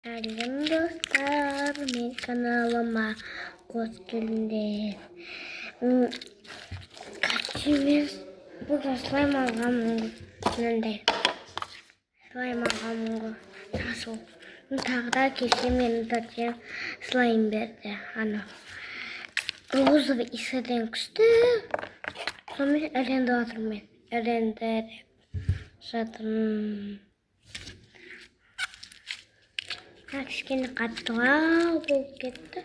Сәлем достар, мен каналыма қош келдіңдер. Мен бүгін слайм алғанмын ғой. Слайм алғанмын ғой. Жасыл. Тағы да кеше менің тәтем слайм берді. Розовый иседен күшті. Сонымен іренді отырмын. Іренді жатырмын. Кішкене қаттылау болып кетті.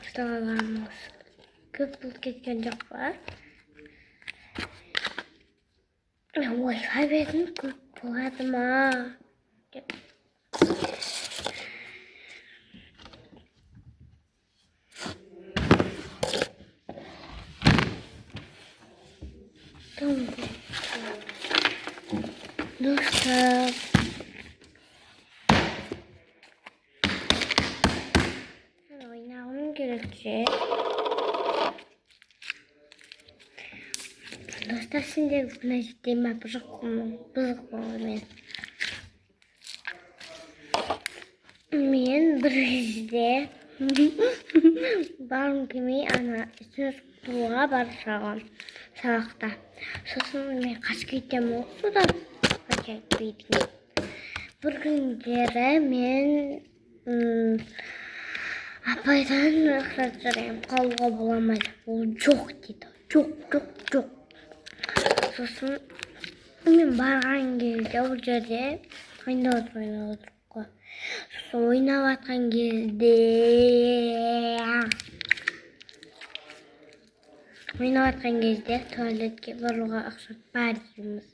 Ұстағаламыз көп болып кеткен жоқ па? Wi-Fi бетін көп болады ма? Достар, ойнауым керек. Достар, сендер мына жерде ма бұзық болғанмен. Мен бір кезде барым келмей үстіне суға барып салғам сабақта. Сосын мен қашып кетемін судан. Bir günlere men apaydan ıxlatırayım, qalğa bulamaydı. O çok dedi, çok. Sosun men bargan кезде o жерде ойнап отырып. Sosun ойнап атқан кезде туалетке баруға ақша бар дейміз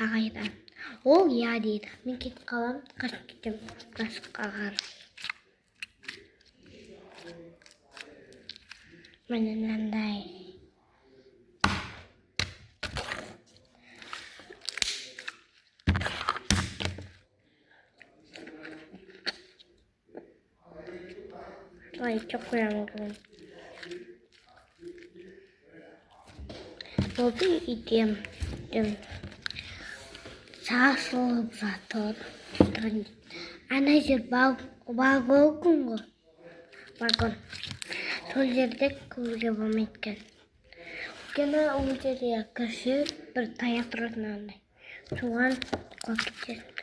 ағайдан. Ол я дейді. Мен кетіп қалам, қашып кетем қашыққа қарай. Міне мынандай. Лайкқа қоямын. Болды идем. Сасылып жатыр. Ана жер вагон ғой. Вагон. Сол жерде көруге болмайды екен. Өйткені ол жерде кірсе бір таяқ тұратын андай. Соған қойып кетеді.